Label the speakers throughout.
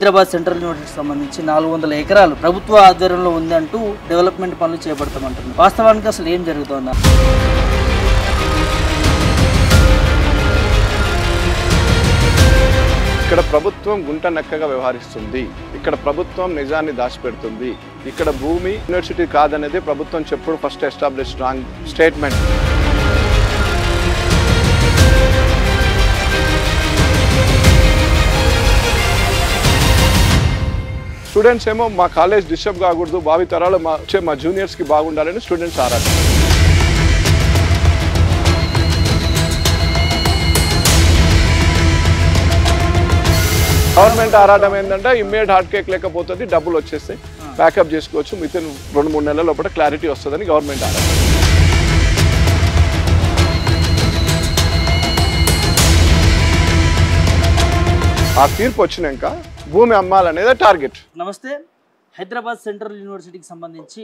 Speaker 1: Hyderabad central యూనివర్సిటీకి సంబంధించి 400 ఎకరాలు ప్రభుత్వ ఆధ్వర్యంలో ఉందంటూ డెవలప్మెంట్ పనులు చేపడతామంటున్నారు. వాస్తవానికి అసలు ఏం జరుగుతోందా?
Speaker 2: ఇక్కడ ప్రభుత్వం గుంట నక్కగా వ్యవహరిస్తుంది. ఇక్కడ ప్రభుత్వం నిజాన్ని దాచిపెడుతుంది. ఇక్కడ భూమి యూనివర్సిటీ కాదనేది ప్రభుత్వం చెప్పుడు first establish strong statement. Students ఏమో మా కాలేజ్ డిస్టర్బ్ కాకూడదు, భావి తరాలు మా జూనియర్స్కి బాగుండాలని స్టూడెంట్స్ ఆరాటం. గవర్నమెంట్ ఆరాటం ఏంటంటే ఇమ్మీడియట్ హార్ట్ కేక్ లేకపోతుంది, డబ్బులు వచ్చేస్తాయి, ప్యాకప్ చేసుకోవచ్చు, మిగతా 2-3 నెలల లోపల క్లారిటీ వస్తుందని గవర్నమెంట్ ఆరాటం. ఆ తీర్పు వచ్చినాక భూమి అమ్మాలనేది టార్గెట్.
Speaker 1: నమస్తే. హైదరాబాద్ సెంట్రల్ యూనివర్సిటీకి సంబంధించి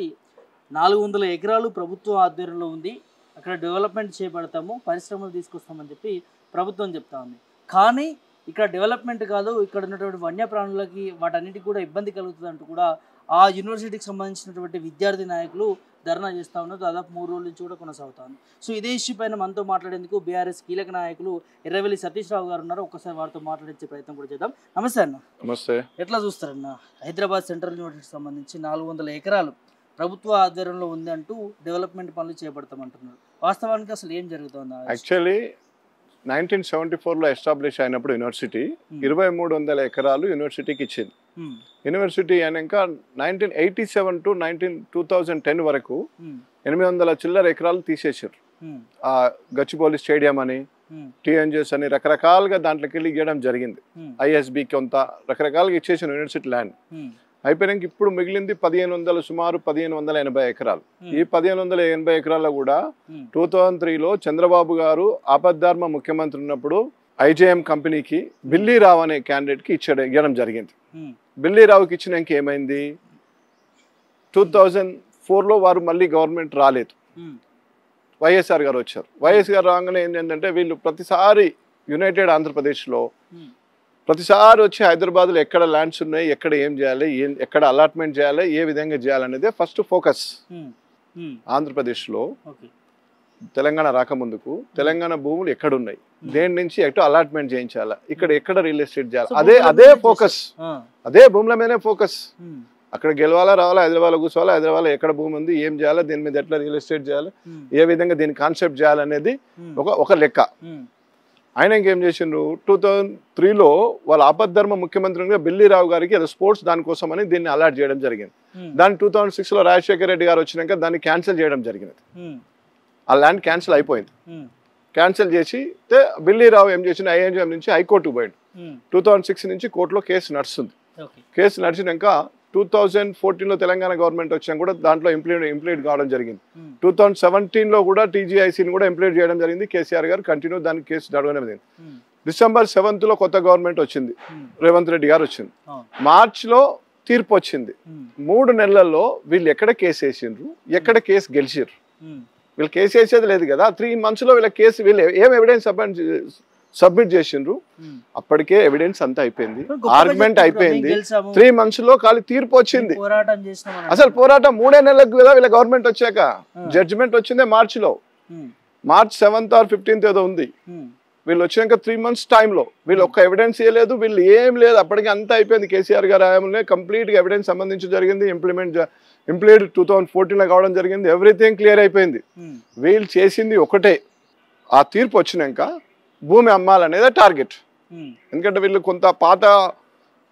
Speaker 1: 400 ఎకరాలు ప్రభుత్వ ఆధ్వర్యంలో ఉంది. అక్కడ డెవలప్మెంట్ చేపడతాము, పరిశ్రమలు తీసుకొస్తామని చెప్పి ప్రభుత్వం చెప్తా ఉంది. కానీ ఇక్కడ డెవలప్మెంట్ కాదు, ఇక్కడ ఉన్నటువంటి వన్యప్రాణులకి వాటన్నిటికి కూడా ఇబ్బంది కలుగుతుంది అంటూ కూడా ఆ యూనివర్సిటీకి సంబంధించినటువంటి విద్యార్థి నాయకులు ధర్నా చేస్తూ ఉన్నారు. దాదాపు 3 రోజుల నుంచి కూడా కొనసాగుతా ఉంది. సో ఇదే ఇష్యూ పైన మనతో మాట్లాడేందుకు బీఆర్ఎస్ కీలక నాయకులు ఎర్రవెల్లి సతీష్ రావు గారు ఉన్నారు. ఒక్కసారి వారితో మాట్లాడించే ప్రయత్నం కూడా చేద్దాం. నమస్తే అన్న.
Speaker 2: నమస్తే.
Speaker 1: ఎట్లా చూస్తారన్న, హైదరాబాద్ సెంట్రల్ యూనివర్సిటీకి సంబంధించి 400 ఎకరాలు ప్రభుత్వ ఆధ్వర్యంలో ఉంది అంటూ డెవలప్మెంట్ పనులు చేపడతామంటున్నారు. వాస్తవానికి అసలు ఏం జరుగుతుందా?
Speaker 2: యాక్చువల్లీ 1974లో ఎస్టాబ్లిష్ అయినప్పుడు యూనివర్సిటీ 2300 ఎకరాలు యూనివర్సిటీకి ఇచ్చింది. యూనివర్సిటీ అయినాక 1987 to 2010 వరకు 800 చిల్లర ఎకరాలు తీసేసారు. ఆ గచ్చిబౌలి స్టేడియం అని, టీఎన్జిఎస్ అని రకరకాలుగా దాంట్లోకి వెళ్ళి ఇవ్వడం జరిగింది. ఐఎస్బి కొంత రకరకాలుగా ఇచ్చేసిన యూనివర్సిటీ ల్యాండ్ అయిపోయాక ఇప్పుడు మిగిలింది సుమారు 1580 ఎకరాలు. ఈ 1580 ఎకరాల్లో కూడా 2003లో చంద్రబాబు గారు ఆపద్ధర్మ ముఖ్యమంత్రి ఉన్నప్పుడు ఐజేఎం కంపెనీకి బిల్లీరావు అనే క్యాండిడేట్కి ఇవ్వడం జరిగింది. బిల్లీరావుకి ఇచ్చినాక ఏమైంది, 2004లో వారు మళ్ళీ గవర్నమెంట్ రాలేదు, వైఎస్ఆర్ గారు వచ్చారు. వైఎస్ గారు రాగానే ఏంటంటే వీళ్ళు ప్రతిసారి యునైటెడ్ ఆంధ్రప్రదేశ్లో ప్రతిసారి వచ్చి హైదరాబాద్లో ఎక్కడ ల్యాండ్స్ ఉన్నాయి, ఎక్కడ ఏం చేయాలి, ఎక్కడ అలాట్మెంట్ చేయాలి, ఏ విధంగా చేయాలనేదే ఫస్ట్ ఫోకస్. ఆంధ్రప్రదేశ్లో తెలంగాణ రాకముందుకు తెలంగాణ భూములు ఎక్కడున్నాయి, దేని నుంచి ఎక్కడ అలాట్మెంట్ చేయించాలా, ఇక్కడ ఎక్కడ రియల్ ఎస్టేట్ చేయాలి, అదే ఫోకస్, అదే భూముల మీదనే ఫోకస్. అక్కడ గెలవాలా, రావాలా, హైదరాబాద్లో కూర్చోవాలా, హైదరాబాద్లో ఎక్కడ భూమి ఉంది, ఏం చేయాలి, దీని మీద ఎట్లా రియల్ ఎస్టేట్ చేయాలి, ఏ విధంగా దీని కాన్సెప్ట్ చేయాలనేది ఒక లెక్క. ఆయన ఇంకేం చేసిండ్రు, 2003లో వాళ్ళ ఆపద్ధర్మ ముఖ్యమంత్రిగా బిల్లీరావు గారికి అది స్పోర్ట్స్ దానికోసం అని దీన్ని అలాట్ చేయడం జరిగింది. దాన్ని 2006లో రాజశేఖర రెడ్డి గారు వచ్చినాక దాన్ని క్యాన్సిల్ చేయడం జరిగింది. ఆ ల్యాండ్ క్యాన్సిల్ అయిపోయింది. క్యాన్సిల్ చేసి బిల్లీరావు ఏం చేసిన ఐఎన్జిఎం నుంచి హైకోర్టుకు పోయాడు. 2006 నుంచి కోర్టులో కేసు నడుస్తుంది. కేసు నడిచినాక 2014లో తెలంగాణ గవర్నమెంట్ వచ్చినా కూడా దాంట్లో ఇంప్లీడ్ కావడం జరిగింది. 2017లో కూడా టీజీఐసీని కూడా ఇంప్లీడ్ చేయడం జరిగింది. కేసీఆర్ గారు కంటిన్యూ దానికి కేసు నడవడం జరిగింది. December 7th కొత్త గవర్నమెంట్ వచ్చింది, రేవంత్ రెడ్డి గారు వచ్చింది. మార్చిలో తీర్పు వచ్చింది. 3 నెలల్లో వీళ్ళు ఎక్కడ కేసు వేసిండ్రు, ఎక్కడ కేసు గెలిచిర్రు. వీళ్ళు కేసు వేసేది లేదు కదా. 3 monthsలో వీళ్ళ కేసు వీళ్ళు ఏం ఎవిడెన్స్ సబ్మిట్ చేసిండ్రు. అప్పటికే ఎవిడెన్స్ అంతా అయిపోయింది, ఆర్గ్యుమెంట్ అయిపోయింది. 3 monthsలో ఖాళీ తీర్పు వచ్చింది. అసలు పోరాటం 3 నెలలకు కదా వీళ్ళ గవర్నమెంట్ వచ్చాక. జడ్జిమెంట్ వచ్చిందే మార్చిలో, March 7th or 15th ఏదో ఉంది. వీళ్ళు వచ్చినాక 3 months టైంలో వీళ్ళు ఒక్క ఎవిడెన్స్ ఇవ్వలేదు, వీళ్ళు ఏం లేదు. అప్పటికే అంతా అయిపోయింది. కేసీఆర్ గారు హయాంలోనే కంప్లీట్గా ఎవిడెన్స్ సంబంధించి జరిగింది. ఇంప్లీడ్ 2014లో కావడం జరిగింది. ఎవ్రీథింగ్ క్లియర్ అయిపోయింది. వీళ్ళు చేసింది ఒకటే, ఆ తీర్పు వచ్చినాక భూమి అమ్మాలనేదే టార్గెట్. ఎందుకంటే వీళ్ళు కొంత పాత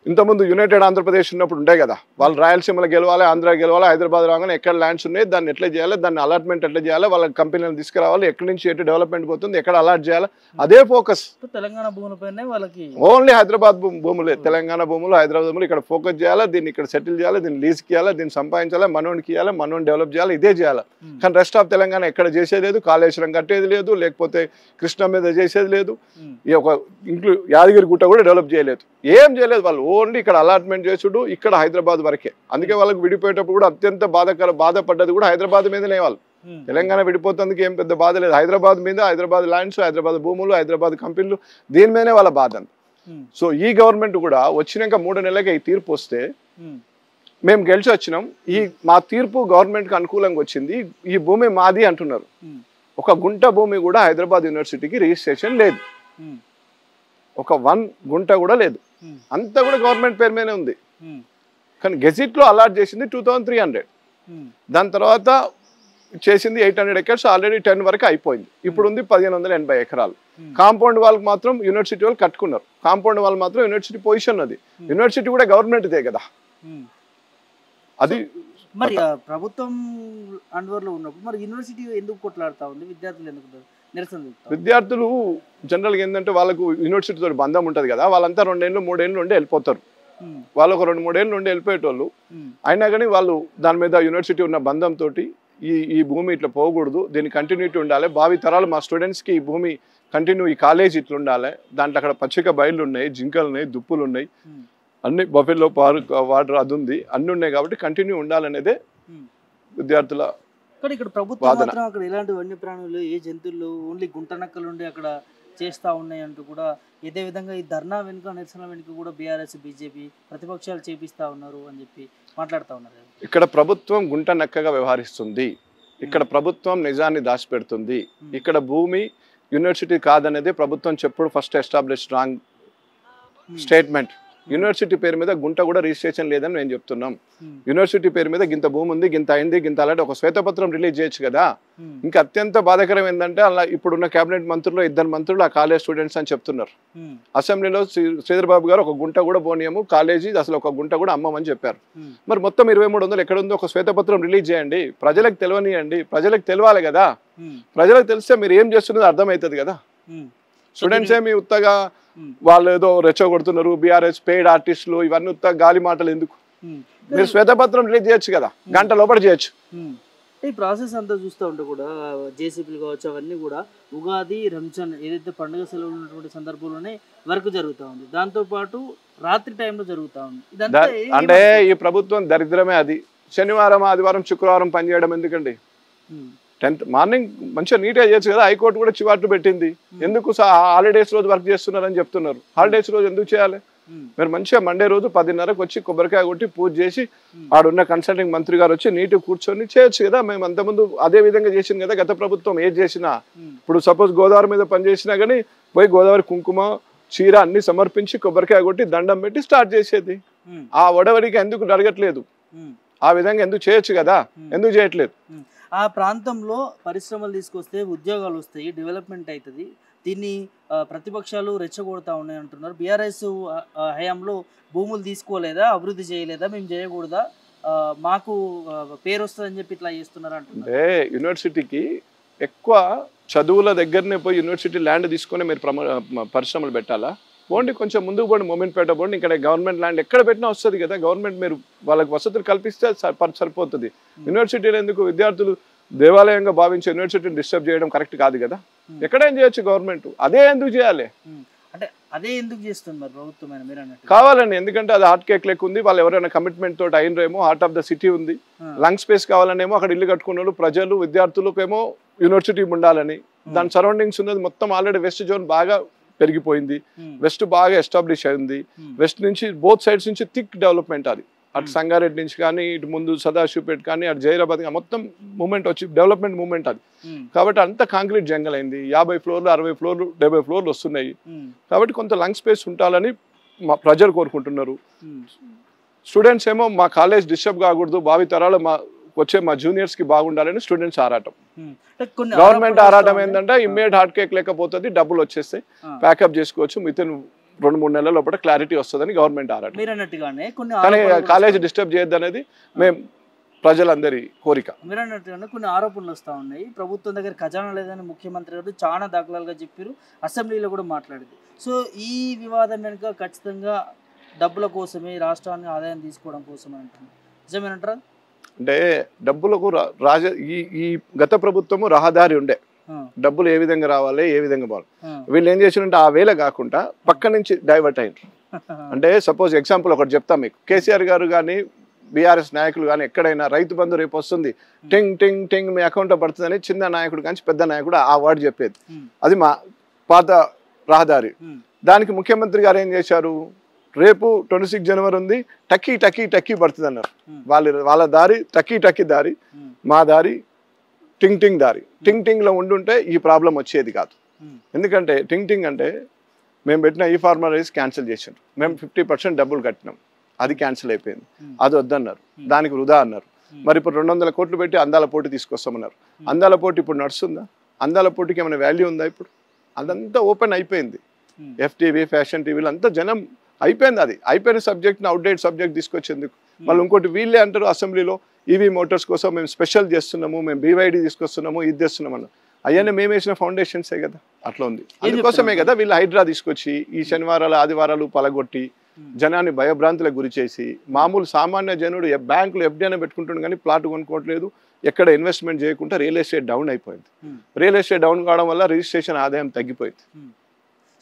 Speaker 2: ఇంతకుముందు యునైటెడ్ ఆంధ్రప్రదేశ్ ఉన్నప్పుడు ఉండే కదా, వాళ్ళు రాయలసీమలో గెలవాలి, ఆంధ్ర గెలవాలి, హైదరాబాద్ రాగానే ఎక్కడ ల్యాండ్స్ ఉన్నాయి, దాన్ని ఎట్లా చేయాలి, దాన్ని అలాట్మెంట్ ఎట్లా చేయాలి, వాళ్ళ కంపెనీలను తీసుకురావాలి, ఎక్కడి నుంచి ఎటు డెవలప్మెంట్ పోతుంది, ఎక్కడ అలాట్ చేయాలి, అదే ఫోకస్.
Speaker 1: తెలంగాణ భూములపైనే వాళ్ళకి
Speaker 2: ఓన్లీ హైదరాబాద్ భూములే, తెలంగాణ భూములు, హైదరాబాద్ భూములు ఇక్కడ ఫోకస్ చేయాలి, దీన్ని ఇక్కడ సెటిల్ చేయాలి, దీన్ని లీజ్కి ఇవ్వాలి, దీన్ని సంపాదించాలి, మనోడికి ఇవ్వాలి, మనోని డెవలప్ చేయాలి, ఇదే చేయాలి. కానీ రెస్ట్ ఆఫ్ తెలంగాణ ఎక్కడ చేసేది లేదు, కాళేశ్వరం కట్టేది లేదు, లేకపోతే కృష్ణ మీద చేసేది లేదు, ఈ ఒక యాదగిరి గుట్ట కూడా డెవలప్ చేయలేదు, ఏం చేయలేదు. వాళ్ళు ఓన్లీ ఇక్కడ అలాట్మెంట్ చేసుడు, ఇక్కడ హైదరాబాద్ వరకే. అందుకే వాళ్ళకి విడిపోయేటప్పుడు కూడా అత్యంత బాధపడ్డది కూడా హైదరాబాద్ మీదనే. వాళ్ళు తెలంగాణ విడిపోతుంది ఏం పెద్ద బాధ లేదు, హైదరాబాద్ మీద, హైదరాబాద్ ల్యాండ్స్, హైదరాబాద్ భూములు, హైదరాబాద్ కంపెనీలు, దీని మీదనే వాళ్ళ బాధ. సో ఈ గవర్నమెంట్ కూడా వచ్చినాక 3 నెలలకి ఈ తీర్పు వస్తే మేము గెలిచి వచ్చినాం, ఈ మా తీర్పు గవర్నమెంట్కి అనుకూలంగా వచ్చింది, ఈ భూమి మాది అంటున్నారు. ఒక గుంట భూమి కూడా హైదరాబాద్ యూనివర్సిటీకి రిజిస్ట్రేషన్ లేదు, ఒక 1 గుంట కూడా లేదు, అంతా కూడా గవర్నమెంట్ పేరు మీదనే ఉంది. కానీ గెజిట్లో అలాట్ చేసింది 2300, దాని తర్వాత చేసింది 800 ఎకర్స్, ఆల్రెడీ 10 వరకు అయిపోయింది. ఇప్పుడు ఉంది 1580 ఎకరాలు. కాంపౌండ్ వాళ్ళకి మాత్రం యూనివర్సిటీ వాళ్ళు కట్టుకున్నారు, కాంపౌండ్ వాళ్ళు మాత్రం యూనివర్సిటీ పొజిషన్ అది. యూనివర్సిటీ కూడా గవర్నమెంట్దే కదా. అది
Speaker 1: మరి ప్రభుత్వం అండర్లో ఉన్నప్పుడు మరి యూనివర్సిటీ ఎందుకు కొట్లాడుతా ఉంది, విద్యార్థులు ఎందుకు నిరసన?
Speaker 2: విద్యార్థులు జనరల్గా ఏంటంటే వాళ్ళకు యూనివర్సిటీతో బంధం ఉంటుంది కదా, వాళ్ళంతా 2 ఏళ్ళు 3 ఏళ్ళు నుండి వెళ్ళిపోతారు. వాళ్ళు ఒక 2-3 ఏళ్ళ నుండి వెళ్ళిపోయేటోళ్ళు అయినా కానీ వాళ్ళు దాని మీద యూనివర్సిటీ ఉన్న బంధంతో ఈ భూమి ఇట్లా పోకూడదు, దీని కంటిన్యూటీ ఉండాలి, భావి తరాలు మా స్టూడెంట్స్కి ఈ భూమి కంటిన్యూ, ఈ కాలేజ్ ఇట్లా ఉండాలి, దాంట్లో అక్కడ పచ్చిక బయళ్ళు ఉన్నాయి, జింకలు ఉన్నాయి, దుప్పులు ఉన్నాయి, అన్ని బఫెల్లో పార్క్ వాటర్ అది ఉంది, అన్ని ఉన్నాయి కాబట్టి కంటిన్యూ ఉండాలనేదే విద్యార్థుల.
Speaker 1: కానీ ఇక్కడ ప్రభుత్వం మాత్రం అక్కడ ఎలాంటి వన్యప్రాణులు, ఏ జంతువులు, ఓన్లీ గుంటనక్కలు ఉండి అక్కడ చేస్తూ ఉన్నాయి అంటూ కూడా, ఇదే విధంగా ఈ ధర్నా వెనుక, నిరసన వెనుక కూడా బీఆర్ఎస్ బీజేపీ ప్రతిపక్షాలు చేపిస్తూ ఉన్నారు అని చెప్పి మాట్లాడుతూ ఉన్నారు. ఇక్కడ
Speaker 2: ప్రభుత్వం గుంట నక్కగా వ్యవహరిస్తుంది, ఇక్కడ ప్రభుత్వం నిజాన్ని దాచిపెడుతుంది, ఇక్కడ భూమి యూనివర్సిటీ కాదనేది ప్రభుత్వం చెప్పుడు first establish wrong statement. University పేరు మీద గుంట కూడా రిజిస్ట్రేషన్ లేదని నేను చెప్తున్నాం. యూనివర్సిటీ పేరు మీద గింత భూమి ఉంది, గింత అయింది, గింత అలాంటి ఒక శ్వేతపత్రం రిలీజ్ చేయొచ్చు కదా. ఇంకా అత్యంత బాధాకరం ఏంటంటే అలా ఇప్పుడున్న కేబినెట్ మంత్రులు 2 మంత్రులు ఆ కాలేజ్ స్టూడెంట్స్ అని చెప్తున్నారు. అసెంబ్లీలో శ్రీధర్ బాబు గారు ఒక గుంట కూడా పోనీయము, కాలేజీ అసలు ఒక గుంట కూడా అమ్మమని చెప్పారు. మరి మొత్తం 2300 ఎక్కడుందో ఒక శ్వేతపత్రం రిలీజ్ చేయండి, ప్రజలకు తెలియనియండి, ప్రజలకు తెలియాలి కదా. ప్రజలకు తెలిస్తే మీరు ఏం చేస్తున్నది అర్థమవుతుంది కదా. స్టూడెంట్స్ ఏమి ఉత్తగా వాళ్ళు ఏదో రెచ్చగొడుతున్నారు, బీఆర్ఎస్ పెయిడ్ ఆర్టిస్టులు, ఇవన్నీ ఉత్తగా గాలి మాటలు ఎందుకు? మీరు శ్వేతపత్రం రిలీజ్ చేయొచ్చు కదా, గంట లోపల చేయొచ్చు.
Speaker 1: ఈ ప్రాసెస్ అంతా చూస్తూ ఉంటే కూడా జేసీపీలు కావచ్చు అవన్నీ కూడా ఉగాది, రంజాన్ ఏదైతే పండుగ సెలవులు ఉన్నటువంటి సందర్భంలోనే వర్క్ జరుగుతూ ఉంది, దాంతోపాటు రాత్రి టైంలో జరుగుతూ ఉంది. ఇదంతా
Speaker 2: అంటే ఈ ప్రభుత్వం దరిద్రమే. అది శనివారం, ఆదివారం, శుక్రవారం పనిచేయడం ఎందుకండి? 10th మార్నింగ్ మంచిగా నీట్గా చేయొచ్చు కదా. హైకోర్టు కూడా చివాట్లు పెట్టింది, ఎందుకు హాలిడేస్ రోజు వర్క్ చేస్తున్నారని చెప్తున్నారు. హాలిడేస్ రోజు ఎందుకు చేయాలి? మీరు మంచిగా మండే రోజు 10:30కి వచ్చి కొబ్బరికాయ కొట్టి పూజ చేసి ఆడున్న కన్సల్టింగ్ మంత్రి గారు వచ్చి నీట్గా కూర్చొని చేయొచ్చు కదా. మేము అంతకుముందు అదే విధంగా చేసింది కదా గత ప్రభుత్వం. ఏది చేసినా ఇప్పుడు సపోజ్ గోదావరి మీద పనిచేసినా కానీ పోయి గోదావరి కుంకుమ, చీర అన్ని సమర్పించి కొబ్బరికాయ కొట్టి దండం పెట్టి స్టార్ట్ చేసేది. ఆ ఒడవడికి ఎందుకు జరగట్లేదు? ఆ విధంగా ఎందుకు చేయొచ్చు కదా, ఎందుకు చేయట్లేదు?
Speaker 1: ఆ ప్రాంతంలో పరిశ్రమలు తీసుకొస్తే ఉద్యోగాలు వస్తాయి, డెవలప్మెంట్ అవుతుంది. దీన్ని ప్రతిపక్షాలు రెచ్చగొడతా ఉన్నాయి అంటున్నారు. బీఆర్ఎస్ హయాంలో భూములు తీసుకోలేదా, అభివృద్ధి చేయలేదా, మేము చేయకూడదా, మాకు పేరు వస్తుందని చెప్పి ఇట్లా చేస్తున్నారు అంటున్నారు.
Speaker 2: అంటే యూనివర్సిటీకి ఎక్కువ చదువుల దగ్గరనే పోయి యూనివర్సిటీ ల్యాండ్ తీసుకొని మీరు పరిశ్రమలు పెట్టాలా? పోండి, కొంచెం ముందుకు పోండి, మోమిన్పేట పోండి, ఇక్కడ గవర్నమెంట్ ల్యాండ్ ఎక్కడ పెట్టినా వస్తుంది కదా. గవర్నమెంట్ మీరు వాళ్ళకి వసతులు కల్పిస్తే సరిపోతుంది. యూనివర్సిటీలో ఎందుకు విద్యార్థులు దేవాలయంగా భావించే యూనివర్సిటీని డిస్టర్బ్ చేయడం కరెక్ట్ కాదు కదా. ఎక్కడేం చేయొచ్చు గవర్నమెంట్, అదే ఎందుకు చేయాలి?
Speaker 1: అంటే అదే ఎందుకు చేస్తున్నారు ప్రభుత్వం మీరు అన్నట్టు?
Speaker 2: కావాలండి, ఎందుకంటే అది హార్ట్ కేక్ లెక్క ఉంది. వాళ్ళు ఎవరైనా కమిట్మెంట్ తోటి అయినరేమో, హార్ట్ ఆఫ్ ద సిటీ ఉంది, లంగ్ స్పేస్ కావాలనేమో, అక్కడ ఇల్లు కట్టుకున్న ప్రజలు విద్యార్థులకు ఏమో యూనివర్సిటీ ఉండాలని. దాని సరౌండింగ్స్ ఉన్నది మొత్తం ఆల్రెడీ వెస్ట్ జోన్ బాగా పెరిగిపోయింది, వెస్ట్ బాగా ఎస్టాబ్లిష్ అయింది. వెస్ట్ నుంచి బోత్ సైడ్స్ నుంచి థిక్ డెవలప్మెంట్. అది అటు సంగారెడ్డి నుంచి కానీ, ఇటు ముందు సదాశివపేట కానీ, అటు జైరాబాద్ మొత్తం మూవ్మెంట్ వచ్చి డెవలప్మెంట్ మూవ్మెంట్ అది. కాబట్టి అంత కాంక్రీట్ జంగల్ అయింది. 50 ఫ్లోర్లు, 60 ఫ్లోర్లు, 70 ఫ్లోర్లు వస్తున్నాయి. కాబట్టి కొంత లంగ్ స్పేస్ ఉండాలని మా ప్రజలు కోరుకుంటున్నారు. స్టూడెంట్స్ ఏమో మా కాలేజ్ డిస్టర్బ్ కాకూడదు, భావి తరాలు వచ్చే మా జూనియర్స్ కి బాగుండాలని స్టూడెంట్స్ ఆరాటం. గవర్నమెంట్ ఆరాటం ఏంటంటే ఇమ్మీడియట్ హార్ట్ కేక్ లేకపోతుంది, డబ్బులు వచ్చేస్తాయి, ప్యాకప్ చేసుకోవచ్చు, వితిన్ 2-3 నెలల లోపల క్లారిటీ వస్తుందని గవర్నమెంట్ ఆరాటం. కానీ కాలేజ్ డిస్టర్బ్ చేయొద్దు అనేది మేము ప్రజలందరి కోరిక.
Speaker 1: మీరు అన్నట్టుగానే కొన్ని ఆరోపణలు వస్తూ ఉన్నాయి. ప్రభుత్వం దగ్గర ఖజానా లేదని ముఖ్యమంత్రి గారు చాలా దాఖలాలుగా చెప్పారు, అసెంబ్లీలో కూడా మాట్లాడింది. సో ఈ వివాదం వెనుక ఖచ్చితంగా డబ్బుల కోసమే, రాష్ట్రాన్ని ఆదాయం తీసుకోవడం కోసమే అంటున్నారు. నిజమేనంటారా?
Speaker 2: అంటే డబ్బులకు ఈ గత ప్రభుత్వము రహదారి ఉండే, డబ్బులు ఏ విధంగా రావాలి, ఏ విధంగా పోవాలి. వీళ్ళు ఏం చేసినంటే ఆ వేళ కాకుండా పక్క నుంచి డైవర్ట్ అయ్యారు. అంటే సపోజ్ ఎగ్జాంపుల్ ఒకటి చెప్తాం మీకు. కేసీఆర్ గారు కానీ, బీఆర్ఎస్ నాయకులు కానీ ఎక్కడైనా రైతు బంధు రేపు వస్తుంది, టింగ్ టింగ్ టింగ్ మీ అకౌంట్లో పడుతుందని చిన్న నాయకుడు కానీ పెద్ద నాయకుడు ఆ వర్డ్ చెప్పేది. అది మా పాత రహదారి. దానికి ముఖ్యమంత్రి గారు ఏం చేశారు, రేపు 26 జనవరి ఉంది, టక్కీ టక్కీ టక్కీ పడుతుంది అన్నారు. వాళ్ళ దారి టక్కీ దారి, మా దారి టింగ్ టింగ్ దారి. టింగ్ టింగ్లో ఉండుంటే ఈ ప్రాబ్లం వచ్చేది కాదు. ఎందుకంటే టింగ్ అంటే మేము పెట్టిన ఈ ఫార్మర్ రైస్ క్యాన్సిల్ చేసారు, మేము 50% డబ్బులు కట్టినాం, అది క్యాన్సిల్ అయిపోయింది, అది వద్దన్నారు, దానికి వృధా అన్నారు. మరి ఇప్పుడు 200 కోట్లు పెట్టి అందాల పోటీ తీసుకొస్తామన్నారు. అందాల పోటీ ఇప్పుడు నడుస్తుందా? అందాల పోటీకి ఏమైనా వాల్యూ ఉందా? ఇప్పుడు అదంతా ఓపెన్ అయిపోయింది. FTV ఫ్యాషన్ టీవీలు అంతా జనం అయిపోయింది, అది అయిపోయిన సబ్జెక్ట్ని అవుట్డేట్ సబ్జెక్ట్ తీసుకొచ్చేందుకు. మళ్ళీ ఇంకోటి వీళ్ళే అంటారు అసెంబ్లీలో EV మోటార్స్ కోసం మేము స్పెషల్ చేస్తున్నాము, మేము BYD తీసుకొస్తున్నాము, ఇది చేస్తున్నాం అన్న. అవన్నీ మేము వేసిన ఫౌండేషన్సే కదా, అట్లా ఉంది. అందుకోసమే కదా వీళ్ళు హైడ్రా తీసుకొచ్చి ఈ శనివారాలు ఆదివారాలు పలగొట్టి జనాన్ని భయభ్రాంతులకు గురి చేసి, మామూలు సామాన్య జనుడు బ్యాంకులు FD అయినా పెట్టుకుంటుంది కానీ ప్లాట్ కొనుక్కోవట్లేదు, ఎక్కడ ఇన్వెస్ట్మెంట్ చేయకుండా రియల్ ఎస్టేట్ డౌన్ అయిపోయింది. రియల్ ఎస్టేట్ డౌన్ కావడం వల్ల రిజిస్ట్రేషన్ ఆదాయం తగ్గిపోయింది.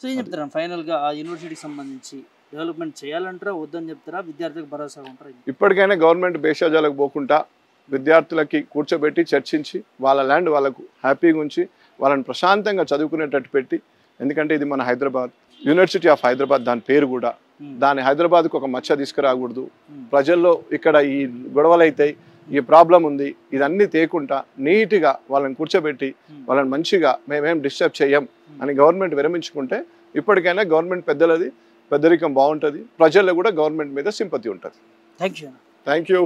Speaker 1: సో ఏం చెప్తారా ఫైనల్గా ఆ యూనివర్సిటీకి సంబంధించి డెవలప్మెంట్ చేయాలంటారా వద్దని చెప్తారా, విద్యార్థులకు భరోసా ఉంటారా?
Speaker 2: ఇప్పటికైనా గవర్నమెంట్ భేషజాలకు పోకుండా విద్యార్థులకి కూర్చోబెట్టి చర్చించి వాళ్ళ ల్యాండ్ వాళ్ళకు హ్యాపీగా ఉంచి వాళ్ళని ప్రశాంతంగా చదువుకునేటట్టు పెట్టి, ఎందుకంటే ఇది మన హైదరాబాద్, యూనివర్సిటీ ఆఫ్ హైదరాబాద్ దాని పేరు కూడా, దాని హైదరాబాద్కు ఒక మచ్చ తీసుకురాకూడదు. ప్రజల్లో ఇక్కడ ఈ గొడవలు అవుతాయి, ఈ ప్రాబ్లం ఉంది, ఇదన్నీ తేకుండా నీట్గా వాళ్ళని కూర్చోబెట్టి వాళ్ళని మంచిగా మేమేం డిస్టర్బ్ చేయం అని గవర్నమెంట్ విరమించుకుంటే ఇప్పటికైనా గవర్నమెంట్ పెద్దలది పెద్దరికం బాగుంటుంది, ప్రజల్లో కూడా గవర్నమెంట్ మీద సింపతి ఉంటుంది.
Speaker 1: Thank you.
Speaker 2: Thank you.